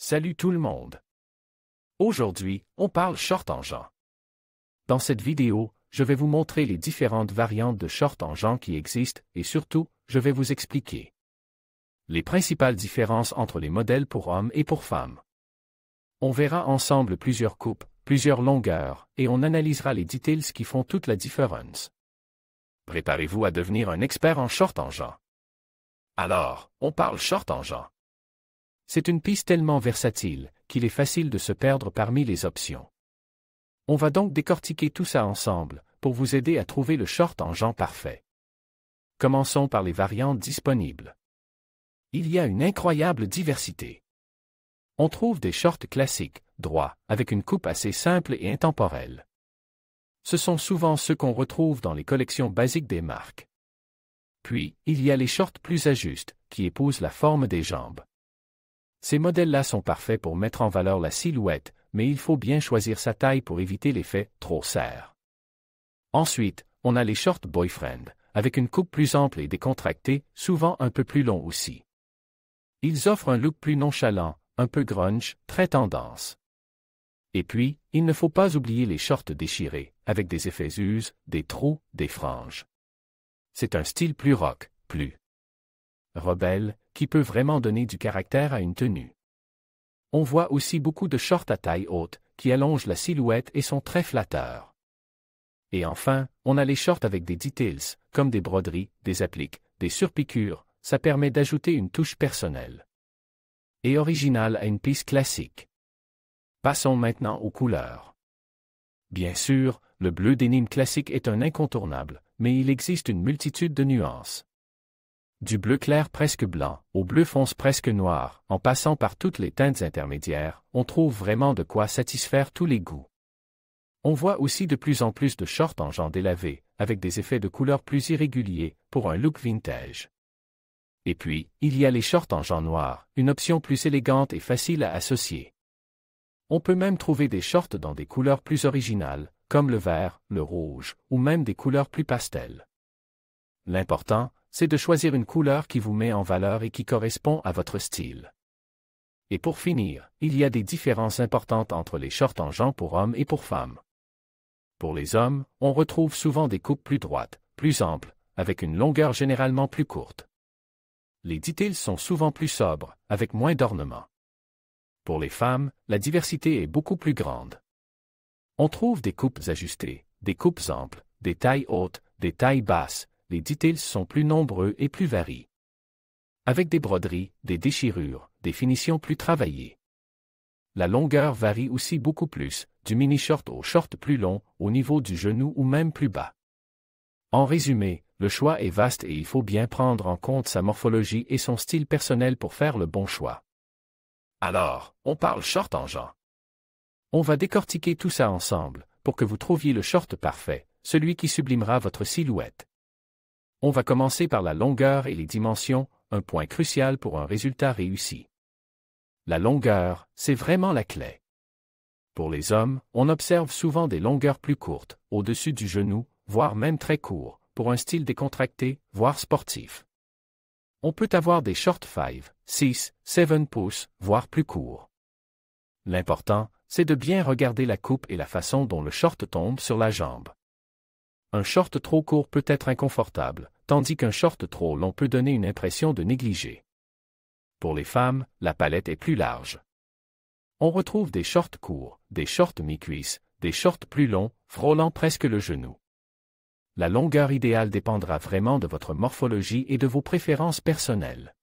Salut tout le monde! Aujourd'hui, on parle short en jean. Dans cette vidéo, je vais vous montrer les différentes variantes de short en jean qui existent et surtout, je vais vous expliquer les principales différences entre les modèles pour hommes et pour femmes. On verra ensemble plusieurs coupes, plusieurs longueurs et on analysera les details qui font toute la différence. Préparez-vous à devenir un expert en short en jean. Alors, on parle short en jean. C'est une piste tellement versatile qu'il est facile de se perdre parmi les options. On va donc décortiquer tout ça ensemble pour vous aider à trouver le short en jean parfait. Commençons par les variantes disponibles. Il y a une incroyable diversité. On trouve des shorts classiques, droits, avec une coupe assez simple et intemporelle. Ce sont souvent ceux qu'on retrouve dans les collections basiques des marques. Puis, il y a les shorts plus ajustes, qui épousent la forme des jambes. Ces modèles-là sont parfaits pour mettre en valeur la silhouette, mais il faut bien choisir sa taille pour éviter l'effet « trop serre ». Ensuite, on a les shorts boyfriend, avec une coupe plus ample et décontractée, souvent un peu plus long aussi. Ils offrent un look plus nonchalant, un peu grunge, très tendance. Et puis, il ne faut pas oublier les shorts déchirés, avec des effets us, des trous, des franges. C'est un style plus rock, plus rebelle, qui peut vraiment donner du caractère à une tenue. On voit aussi beaucoup de shorts à taille haute, qui allongent la silhouette et sont très flatteurs. Et enfin, on a les shorts avec des details, comme des broderies, des appliques, des surpiqûres, ça permet d'ajouter une touche personnelle et originale à une pièce classique. Passons maintenant aux couleurs. Bien sûr, le bleu denim classique est un incontournable, mais il existe une multitude de nuances. Du bleu clair presque blanc, au bleu fonce presque noir, en passant par toutes les teintes intermédiaires, on trouve vraiment de quoi satisfaire tous les goûts. On voit aussi de plus en plus de shorts en jean délavé, avec des effets de couleurs plus irréguliers, pour un look vintage. Et puis, il y a les shorts en jean noir, une option plus élégante et facile à associer. On peut même trouver des shorts dans des couleurs plus originales, comme le vert, le rouge, ou même des couleurs plus pastel. L'important, c'est de choisir une couleur qui vous met en valeur et qui correspond à votre style. Et pour finir, il y a des différences importantes entre les shorts en jean pour hommes et pour femmes. Pour les hommes, on retrouve souvent des coupes plus droites, plus amples, avec une longueur généralement plus courte. Les details sont souvent plus sobres, avec moins d'ornements. Pour les femmes, la diversité est beaucoup plus grande. On trouve des coupes ajustées, des coupes amples, des tailles hautes, des tailles basses. Les details sont plus nombreux et plus varient. Avec des broderies, des déchirures, des finitions plus travaillées. La longueur varie aussi beaucoup plus, du mini-short au short plus long, au niveau du genou ou même plus bas. En résumé, le choix est vaste et il faut bien prendre en compte sa morphologie et son style personnel pour faire le bon choix. Alors, on parle short en jean. On va décortiquer tout ça ensemble, pour que vous trouviez le short parfait, celui qui sublimera votre silhouette. On va commencer par la longueur et les dimensions, un point crucial pour un résultat réussi. La longueur, c'est vraiment la clé. Pour les hommes, on observe souvent des longueurs plus courtes, au-dessus du genou, voire même très courts, pour un style décontracté, voire sportif. On peut avoir des shorts 5, 6, 7 pouces, voire plus courts. L'important, c'est de bien regarder la coupe et la façon dont le short tombe sur la jambe. Un short trop court peut être inconfortable, tandis qu'un short trop long peut donner une impression de négligé. Pour les femmes, la palette est plus large. On retrouve des shorts courts, des shorts mi-cuisses, des shorts plus longs, frôlant presque le genou. La longueur idéale dépendra vraiment de votre morphologie et de vos préférences personnelles.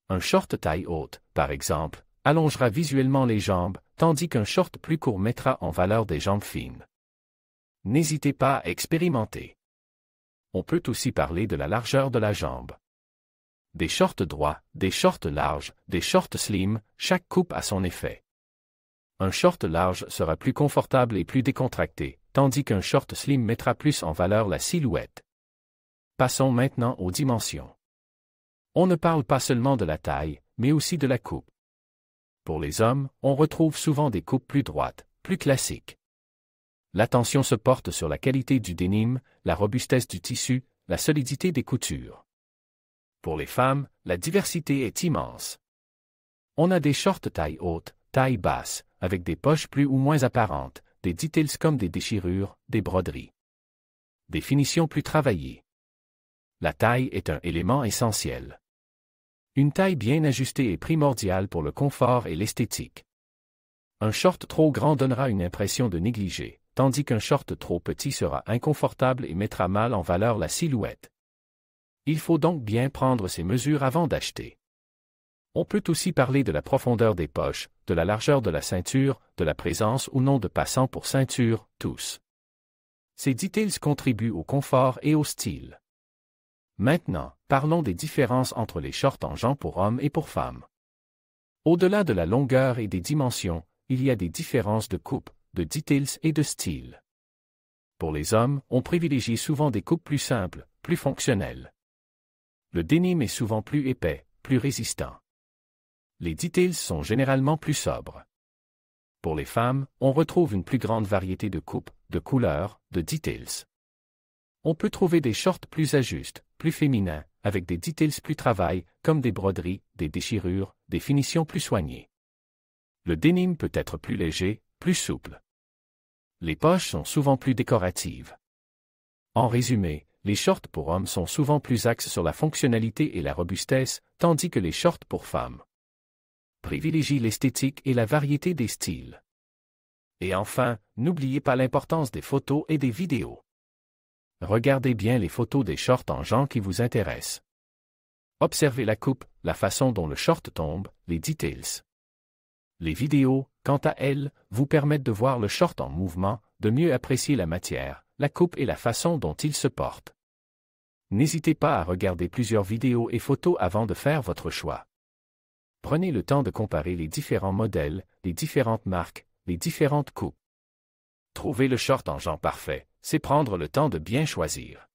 Un short taille haute, par exemple, allongera visuellement les jambes, tandis qu'un short plus court mettra en valeur des jambes fines. N'hésitez pas à expérimenter. On peut aussi parler de la largeur de la jambe. Des shorts droits, des shorts larges, des shorts slim, chaque coupe a son effet. Un short large sera plus confortable et plus décontracté, tandis qu'un short slim mettra plus en valeur la silhouette. Passons maintenant aux dimensions. On ne parle pas seulement de la taille, mais aussi de la coupe. Pour les hommes, on retrouve souvent des coupes plus droites, plus classiques. L'attention se porte sur la qualité du denim, la robustesse du tissu, la solidité des coutures. Pour les femmes, la diversité est immense. On a des shorts taille haute, taille basse, avec des poches plus ou moins apparentes, des details comme des déchirures, des broderies. Des finitions plus travaillées. La taille est un élément essentiel. Une taille bien ajustée est primordiale pour le confort et l'esthétique. Un short trop grand donnera une impression de négligé, tandis qu'un short trop petit sera inconfortable et mettra mal en valeur la silhouette. Il faut donc bien prendre ses mesures avant d'acheter. On peut aussi parler de la profondeur des poches, de la largeur de la ceinture, de la présence ou non de passants pour ceinture, tous. Ces details contribuent au confort et au style. Maintenant, parlons des différences entre les shorts en jean pour hommes et pour femmes. Au-delà de la longueur et des dimensions, il y a des différences de coupe, de details et de style. Pour les hommes, on privilégie souvent des coupes plus simples, plus fonctionnelles. Le denim est souvent plus épais, plus résistant. Les details sont généralement plus sobres. Pour les femmes, on retrouve une plus grande variété de coupes, de couleurs, de details. On peut trouver des shorts plus ajustes, plus féminins, avec des details plus travail, comme des broderies, des déchirures, des finitions plus soignées. Le denim peut être plus léger, plus souple. Les poches sont souvent plus décoratives. En résumé, les shorts pour hommes sont souvent plus axés sur la fonctionnalité et la robustesse, tandis que les shorts pour femmes privilégient l'esthétique et la variété des styles. Et enfin, n'oubliez pas l'importance des photos et des vidéos. Regardez bien les photos des shorts en jean qui vous intéressent. Observez la coupe, la façon dont le short tombe, les details. Les vidéos, quant à elles, vous permettent de voir le short en mouvement, de mieux apprécier la matière, la coupe et la façon dont il se porte. N'hésitez pas à regarder plusieurs vidéos et photos avant de faire votre choix. Prenez le temps de comparer les différents modèles, les différentes marques, les différentes coupes. Trouver le short en jean parfait, c'est prendre le temps de bien choisir.